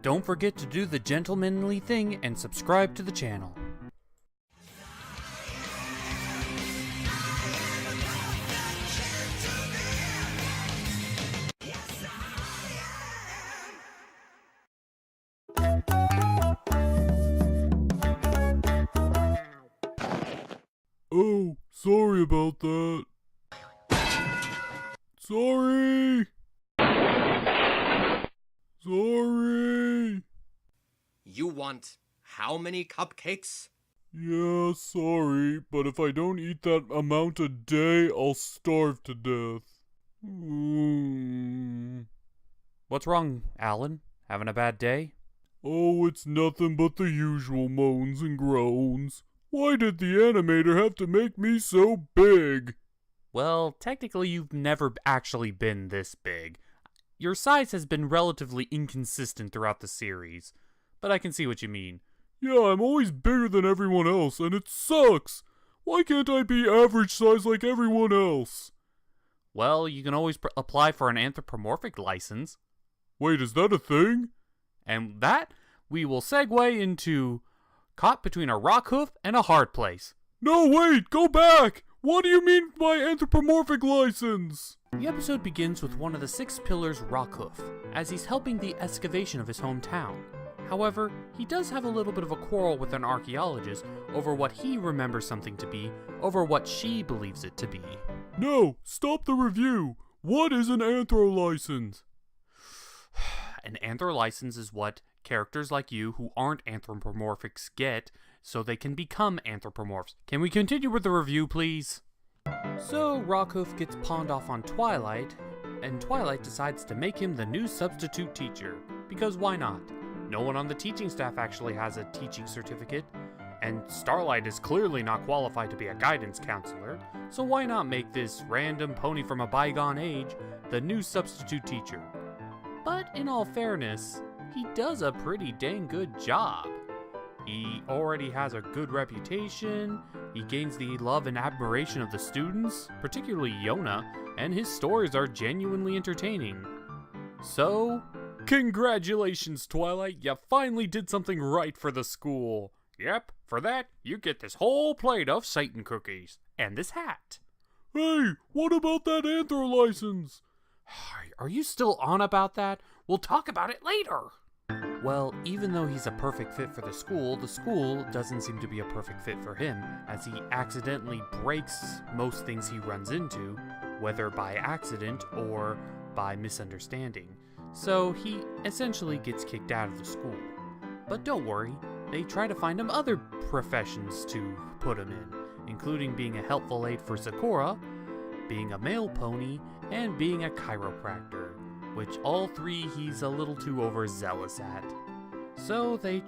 don't forget to do the gentlemanly thing and subscribe to the channel. Oh, sorry about that. Sorry! Sorry! You want how many cupcakes? Yeah, sorry, but if I don't eat that amount a day, I'll starve to death. What's wrong, Alan? Having a bad day? Oh, it's nothing but the usual moans and groans. Why did the animator have to make me so big? Well, technically you've never actually been this big. Your size has been relatively inconsistent throughout the series, but I can see what you mean. Yeah, I'm always bigger than everyone else, and it sucks! Why can't I be average size like everyone else? Well, you can always apply for an anthropomorphic license. Wait, is that a thing? And that, we will segue into caught between a RockHoof and a hard place. No, wait, go back! What do you mean by anthropomorphic license? The episode begins with one of the 6 pillars, RockHoof, as he's helping the excavation of his hometown. However, he does have a little bit of a quarrel with an archaeologist over what he remembers something to be over what she believes it to be. No, stop the review. What is an anthro license? An anthro license is what characters like you who aren't anthropomorphics get so they can become anthropomorphs. Can we continue with the review, please? So, RockHoof gets pawned off on Twilight, and Twilight decides to make him the new substitute teacher. Because why not? No one on the teaching staff actually has a teaching certificate, and Starlight is clearly not qualified to be a guidance counselor, so why not make this random pony from a bygone age the new substitute teacher? But in all fairness, he does a pretty dang good job. He already has a good reputation, he gains the love and admiration of the students, particularly Yona, and his stories are genuinely entertaining. So, congratulations, Twilight, you finally did something right for the school. Yep, for that, you get this whole plate of Satan cookies, and this hat. Hey, what about that anthro license? Are you still on about that? We'll talk about it later. Well, even though he's a perfect fit for the school doesn't seem to be a perfect fit for him, as he accidentally breaks most things he runs into, whether by accident or by misunderstanding. So he essentially gets kicked out of the school. But don't worry, they try to find him other professions to put him in, including being a helpful aide for Sakura, being a male pony, and being a chiropractor, which all 3 he's a little too overzealous at. So they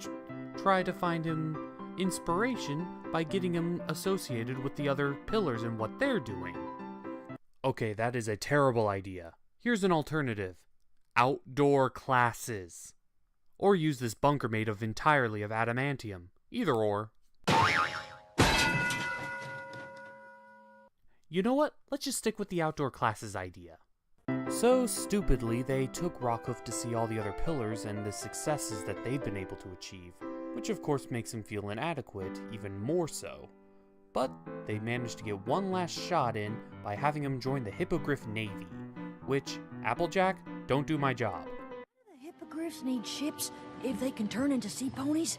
try to find him inspiration by getting him associated with the other pillars and what they're doing. Okay, that is a terrible idea. Here's an alternative. Outdoor classes. Or use this bunker made of entirely of adamantium. Either or. You know what? Let's just stick with the outdoor classes idea. So, stupidly, they took RockHoof to see all the other pillars and the successes that they've been able to achieve, which of course makes him feel inadequate, even more so. But they managed to get one last shot in by having him join the Hippogriff Navy, which, Applejack, don't do my job. The hippogriffs need ships if they can turn into sea ponies?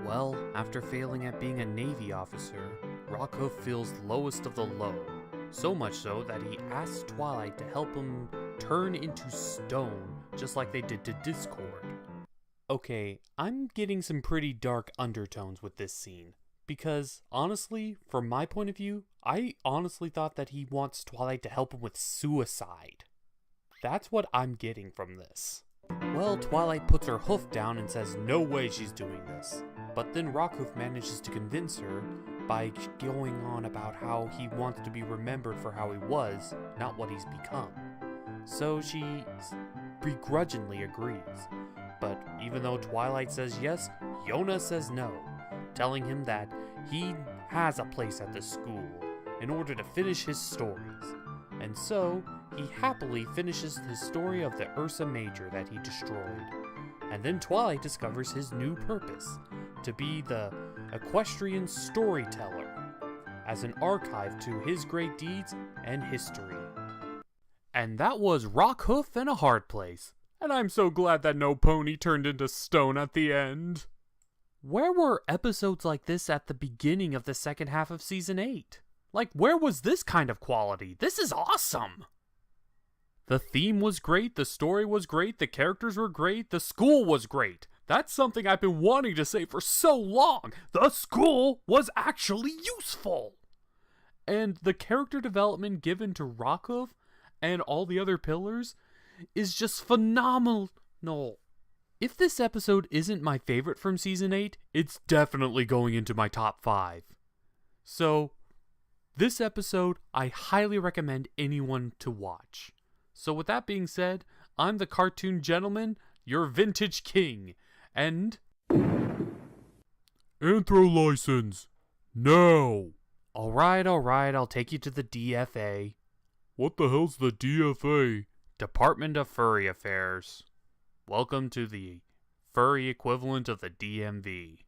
Well, after failing at being a Navy officer, RockHoof feels lowest of the low. So much so that he asks Twilight to help him turn into stone, just like they did to Discord. Okay, I'm getting some pretty dark undertones with this scene, because honestly, from my point of view, I honestly thought that he wants Twilight to help him with suicide. That's what I'm getting from this. Well, Twilight puts her hoof down and says no way she's doing this. But then RockHoof manages to convince her by going on about how he wants to be remembered for how he was, not what he's become. So she begrudgingly agrees. But even though Twilight says yes, Yona says no, telling him that he has a place at the school in order to finish his stories. And so, he happily finishes his story of the Ursa Major that he destroyed. And then Twilight discovers his new purpose, to be the equestrian storyteller, as an archive to his great deeds and history. And that was RockHoof in a Hard Place. And I'm so glad that no pony turned into stone at the end. Where were episodes like this at the beginning of the second half of Season 8? Like, where was this kind of quality? This is awesome! The theme was great, the story was great, the characters were great, the school was great. That's something I've been wanting to say for so long. The school was actually useful! And the character development given to RockHoof and all the other pillars is just phenomenal. If this episode isn't my favorite from Season 8, it's definitely going into my top 5. So, this episode I highly recommend anyone to watch. So with that being said, I'm the Cartoon Gentleman, your vintage king, and... Anthro license. Now. Alright, I'll take you to the DFA. What the hell's the DFA? Department of Furry Affairs. Welcome to the furry equivalent of the DMV.